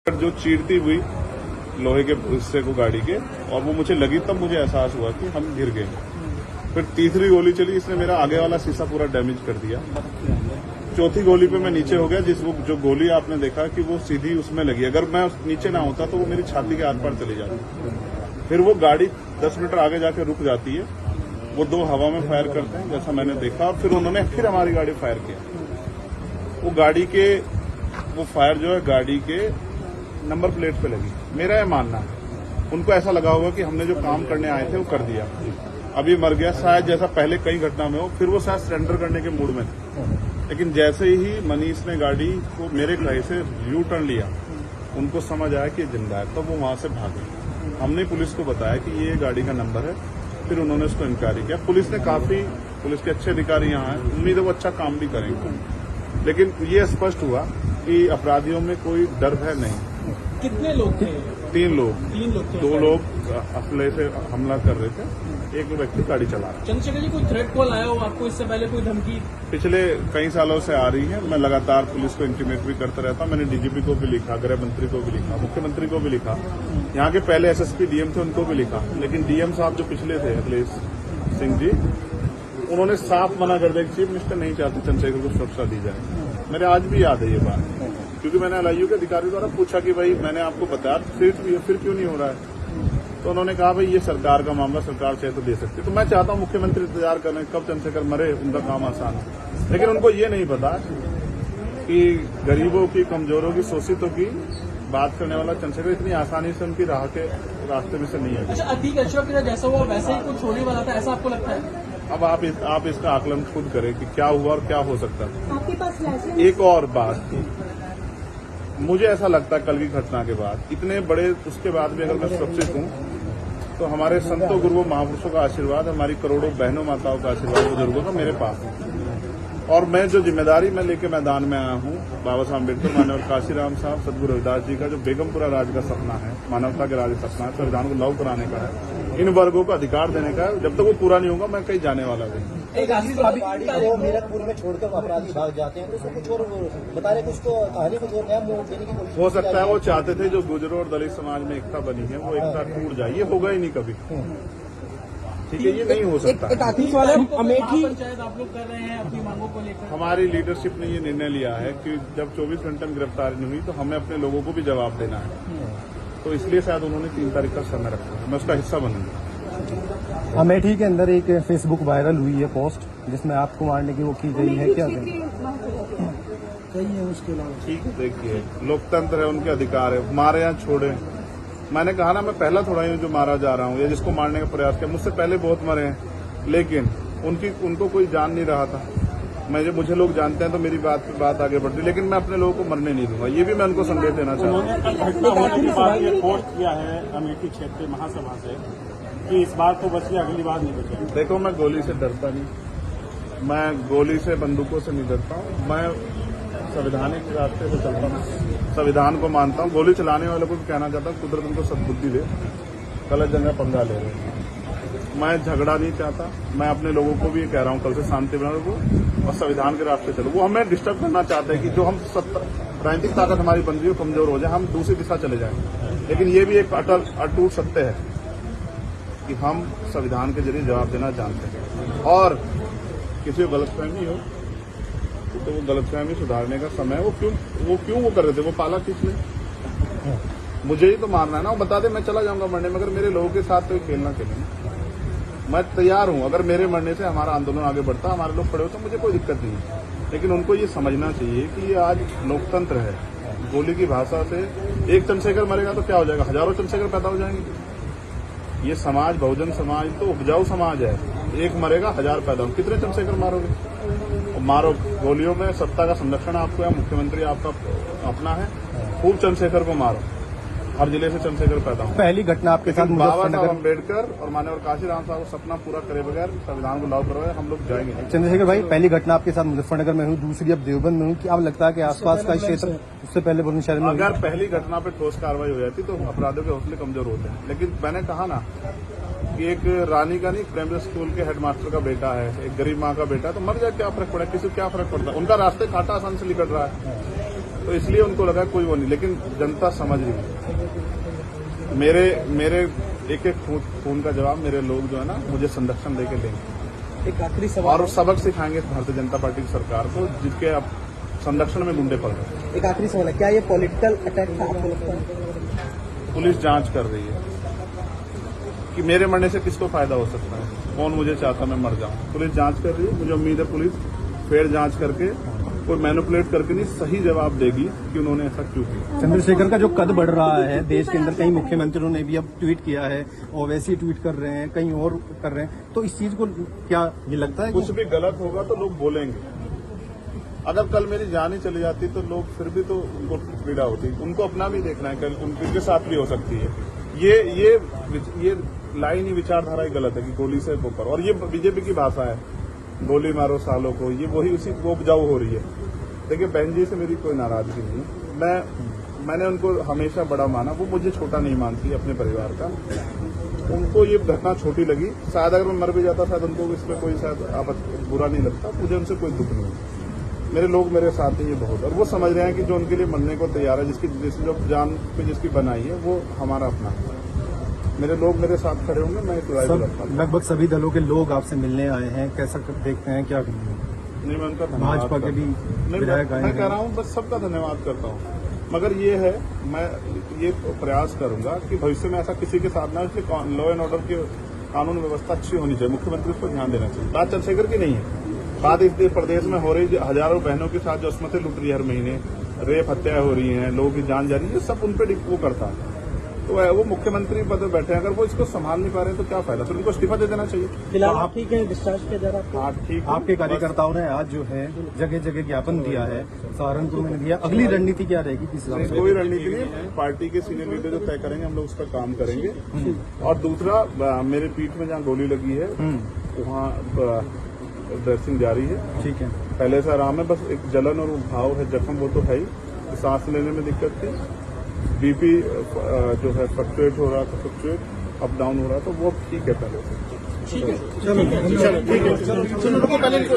जो चीरती हुई लोहे के हिस्से को गाड़ी के, और वो मुझे लगी तब मुझे एहसास हुआ कि हम गिर गए। फिर तीसरी गोली चली, इसने मेरा आगे वाला शीशा पूरा डैमेज कर दिया। चौथी गोली पे मैं नीचे हो गया, जो गोली आपने देखा कि वो सीधी उसमें लगी। अगर मैं नीचे ना होता तो वो मेरी छाती के आर पार चली जाती। फिर वो गाड़ी 10 मीटर आगे जाके रुक जाती है। वो दो हवा में फायर करते हैं जैसा मैंने देखा, और फिर उन्होंने फिर हमारी गाड़ी फायर किया। वो गाड़ी के वो फायर जो है गाड़ी के नंबर प्लेट पे लगी। मेरा यह मानना है उनको ऐसा लगा होगा कि हमने जो काम करने आए थे वो कर दिया, अब ये मर गया। शायद जैसा पहले कई घटना में हो, फिर वो शायद सरेंडर करने के मूड में थे। लेकिन जैसे ही मनीष ने गाड़ी को मेरे कहे से यू टर्न लिया, उनको समझ आया कि जिंदा है, तब वो वहां से भागे। हमने पुलिस को बताया कि ये गाड़ी का नंबर है, फिर उन्होंने उसको इंक्वायरी किया। पुलिस के अच्छे अधिकारी यहाँ हैं, उम्मीद है वो अच्छा काम भी करेंगे। लेकिन ये स्पष्ट हुआ कि अपराधियों में कोई डर भय नहीं। कितने लोग थे? 3 लोग। 3 लोग थे। 2 लोग असले से हमला कर रहे थे, एक व्यक्ति गाड़ी चला रहा। चंद्रशेखर जी, कोई थ्रेट कॉल आया हो आपको इससे पहले, कोई धमकी? पिछले कई सालों से आ रही है। मैं लगातार पुलिस को इंटीमेट भी करता रहता हूं। मैंने डीजीपी को भी लिखा, गृह मंत्री को भी लिखा, मुख्यमंत्री को भी लिखा, यहाँ के पहले एसएसपी डीएम थे उनको भी लिखा। लेकिन डीएम साहब जो पिछले थे अखिलेश सिंह जी, उन्होंने साफ मना कर दिया कि चीफ मिनिस्टर नहीं चाहते चंद्रशेखर को सुरक्षा दी जाए। मेरे आज भी याद है ये बात, क्योंकि मैंने एलआईयू के अधिकारी द्वारा पूछा कि भाई मैंने आपको बताया फिर क्यों नहीं हो रहा है। तो उन्होंने कहा भाई ये सरकार का मामला, सरकार चाहे तो दे सकती। तो मैं चाहता हूं मुख्यमंत्री इंतजार करें कब चंद्रशेखर मरे, उनका काम आसान है। लेकिन उनको ये नहीं पता कि गरीबों की, कमजोरों की, शोषितों की बात करने वाला चंद्रशेखर इतनी आसानी से उनकी रास्ते में से नहीं है। अच्छा, अतीक अशरफ का जैसा हुआ वैसे ही कुछ होने वाला था, ऐसा आपको लगता है? अब आप इसका आकलन खुद करें कि क्या हुआ और क्या हो सकता है। आपके पास लाइसेंस? एक और बात, मुझे ऐसा लगता है कल की घटना के बाद, इतने बड़े उसके बाद भी अगर मैं सुरक्षित हूं तो हमारे संतों गुरुओं महापुरुषों का आशीर्वाद, हमारी करोड़ों बहनों माताओं का आशीर्वाद, बुजुर्गों का मेरे पास है। और मैं जो जिम्मेदारी मैं लेके मैदान में आया हूं, बाबा साहब अम्बेडकर, मानव काशीराम साहब, सदगुरु रविदास जी का जो बेगमपुरा राज का सपना है, मानवता के राज का सपना है, संविधान को लागू कराने का है, इन वर्गों को अधिकार देने का है। जब तक वो पूरा नहीं होगा मैं कहीं जाने वाला नहीं। मीरकपुर में छोड़कर अपराधी भाग जाते हैं, तो उसको कुछ और बता रहे, कुछ तो कहानी कुछ और नया मोड़ देने की कोशिश हो सकता है वो चाहते थे जो गुजरों और दलित समाज में एकता बनी है वो एकता टूट जाए। ये होगा ही नहीं कभी, ठीक है, ये नहीं हो सकता। अमेठी पंचायत आप लोग कर रहे हैं अपनी मांगों को लेकर। हमारी लीडरशिप ने ये निर्णय लिया है कि जब 24 घंटे में गिरफ्तारी नहीं हुई तो हमें अपने लोगों को भी जवाब देना है। तो इसलिए शायद उन्होंने 3 तारीख का समय रखा है, मैं उसका हिस्सा बनूंगा। अमेठी के अंदर एक फेसबुक वायरल हुई है पोस्ट, जिसमें आपको मारने की वो की गई है, क्या सही है? उसके अलावा ठीक है, देखिए लोकतंत्र है, उनके अधिकार है, मारे या छोड़े। मैंने कहा ना, मैं पहला थोड़ा ही हूं जो मारा जा रहा हूं या जिसको मारने का प्रयास किया। मुझसे पहले बहुत मरे हैं, लेकिन उनको कोई जान नहीं रहा था। मुझे लोग जानते हैं तो मेरी बात आगे बढ़ती, लेकिन मैं अपने लोगों को मरने नहीं दूंगा। ये भी मैं उनको संदेश देना चाहूंगा। उन्होंने पोस्ट किया है अमेठी क्षेत्रीय महासभा से कि इस बार तो बचिए, अगली बार नहीं बचे। देखो, मैं गोली से डरता नहीं, मैं गोली से, बंदूकों से नहीं डरता हूँ। मैं संवैधानिक रास्ते से चलता हूँ, संविधान को मानता हूँ। गोली चलाने वालों को भी कहना चाहता हूँ कुदरत उनको सद्बुद्धि दे, गलत जगह पंगा ले रहे हैं। मैं झगड़ा नहीं चाहता, मैं अपने लोगों को भी कह रहा हूँ कल से शांति बना रखो और संविधान के रास्ते चलो। वो हमें डिस्टर्ब करना चाहते हैं कि जो हम राजनीतिक ताकत हमारी बन रही है कमजोर हो जाए, हम दूसरी दिशा चले जाएं। लेकिन ये भी एक अटूट सत्य है कि हम संविधान के जरिए जवाब देना जानते हैं। और किसी को गलतफहमी हो तो वो गलतफहमी सुधारने का समय, वो क्यों कर रहे थे, वो पाला किसने? मुझे ही तो मारना है ना। वो बता दे मैं चला जाऊंगा मरने में, अगर मेरे लोगों के साथ तो खेलना खेलें, मैं तैयार हूं। अगर मेरे मरने से हमारा आंदोलन आगे बढ़ता, हमारे लोग खड़े हो, तो मुझे कोई दिक्कत नहीं है। लेकिन उनको ये समझना चाहिए कि ये आज लोकतंत्र है। गोली की भाषा से एक चंद्रशेखर मरेगा तो क्या हो जाएगा, हजारों चंद्रशेखर पैदा हो जाएंगे। ये समाज, बहुजन समाज तो उपजाऊ समाज है। एक मरेगा, 1000 पैदा हो, कितने चंद्रशेखर मारोगे? मारो। गोलियों में सत्ता का संरक्षण आपको है, मुख्यमंत्री आपका अपना है, खूब चंद्रशेखर को मारो। हर जिले से चंद्रशेखर पैदा हो। पहली घटना आपके साथ बाबा साहब अम्बेडकर और मानव काशीराम साहब को सपना पूरा करे बगैर संविधान को लागू करवाए हम लोग जाएंगे नहीं। चंद्रशेखर भाई, पहली घटना आपके साथ मुजफ्फरनगर में हुई, दूसरी अब देवबंद में हुई। क्या अब लगता है कि आसपास का क्षेत्र उससे पहले बुलंदशहर में? अगर पहली घटना पे ठोस कार्रवाई हो जाती तो अपराधियों के हौसले कमजोर होते हैं। लेकिन मैंने कहा ना कि एक रानी का नहीं, प्राइमरी स्कूल के हेडमास्टर का बेटा है, एक गरीब माँ का बेटा है, तो मर जाए क्या फर्क पड़ा, किसी को क्या फर्क पड़ता है? उनका रास्ते काटा आसान से निकल रहा है। तो इसलिए उनको लगा कोई वो नहीं, लेकिन जनता समझ रही है। मेरे एक एक खून का जवाब मेरे लोग जो है ना मुझे संरक्षण देके देंगे एक आखिरी सवाल और सबक सिखाएंगे भारतीय जनता पार्टी की सरकार को, जिसके अब संरक्षण में गुंडे पड़ रहे हैं। एक आखिरी सवाल है, क्या ये पॉलिटिकल अटैक था आपको लगता है? पुलिस जांच कर रही है कि मेरे मरने से किसको फायदा हो सकता है, कौन मुझे चाहता मैं मर जाऊं। पुलिस जांच कर रही है, मुझे उम्मीद है पुलिस फेर जांच करके कोई मैनिपुलेट करके नहीं सही जवाब देगी कि उन्होंने ऐसा क्यों किया। चंद्रशेखर का जो कद बढ़ रहा है देश के अंदर, कई मुख्यमंत्रियों ने भी अब ट्वीट किया है, ओवैसी ट्वीट कर रहे हैं, कहीं और कर रहे हैं, तो इस चीज को क्या ये लगता है कुछ भी गलत होगा तो लोग बोलेंगे। अगर कल मेरी जान ही चली जाती तो लोग फिर भी तो उनको पीड़ा होती, उनको अपना भी देखना है, कल उनके साथ भी हो सकती है। ये लाइन ही विचारधारा ही गलत है कि गोली से ऊपर, और ये बीजेपी की भाषा है, गोली मारो सालों को, ये वही उसी वो उपजाऊ हो रही है। देखिए बहन जी से मेरी कोई नाराजगी नहीं, मैंने उनको हमेशा बड़ा माना, वो मुझे छोटा नहीं मानती अपने परिवार का। उनको ये घटना छोटी लगी, शायद अगर मैं मर भी जाता शायद उनको इसमें कोई शायद बुरा नहीं लगता, मुझे उनसे कोई दुख नहीं। मेरे लोग मेरे साथ ही ये बहुत, और वो समझ रहे हैं कि जो उनके लिए मरने को तैयार है, जिसकी जो जान पे जिसकी बनाई है वो हमारा अपना है। मेरे लोग मेरे साथ खड़े होंगे, मैं इस लड़ाई को लड़ता हूं। लगभग सभी दलों के लोग आपसे मिलने आए हैं, कैसा देखते हैं, क्या नहीं, मैं उनका धन्यवाद भाजपा के भी विधायक आए मैं हैं। कह रहा हूँ बस सबका धन्यवाद करता हूँ, मगर ये है मैं ये प्रयास करूंगा कि भविष्य में ऐसा किसी के साथ ना, इसलिए लॉ एंड ऑर्डर की कानून व्यवस्था अच्छी होनी चाहिए, मुख्यमंत्री उस पर ध्यान देना चाहिए। बात चंद्रशेखर की नहीं है, बात इस प्रदेश में हो रही हजारों बहनों के साथ जो असमतें लुट रही है हर महीने, रेप हत्या हो रही है, लोगों की जान जा रही है, सब उन पर वो करता है। तो वो मुख्यमंत्री पद पर बैठे हैं, अगर वो इसको संभाल नहीं पा रहे हैं तो क्या फायदा, फिर उनको इस्तीफा दे देना चाहिए। फिलहाल आप ठीक है, डिस्चार्ज किया जा रहा है? हाँ ठीक है। आपके कार्यकर्ताओं ने आज जो है जगह जगह ज्ञापन दिया है, सहारनपुर में दिया, अगली रणनीति क्या रहेगी, किस हिसाब से? कोई रणनीति नहीं, पार्टी के सीनियर लीडर जो तय करेंगे हम लोग उस पर काम करेंगे। और दूसरा, मेरे पीठ में जहाँ गोली लगी है वहाँ ड्रेसिंग जारी है, ठीक है। पहले से आराम है, बस एक जलन और घाव है, जख्म वो तो है ही, सांस लेने में दिक्कत थी, बीपी जो है फ्लक्चुएट हो रहा था, फ्लक्चुएट अप डाउन हो रहा था, वो ठीक है पहले से। ठीक है, चलो ठीक है।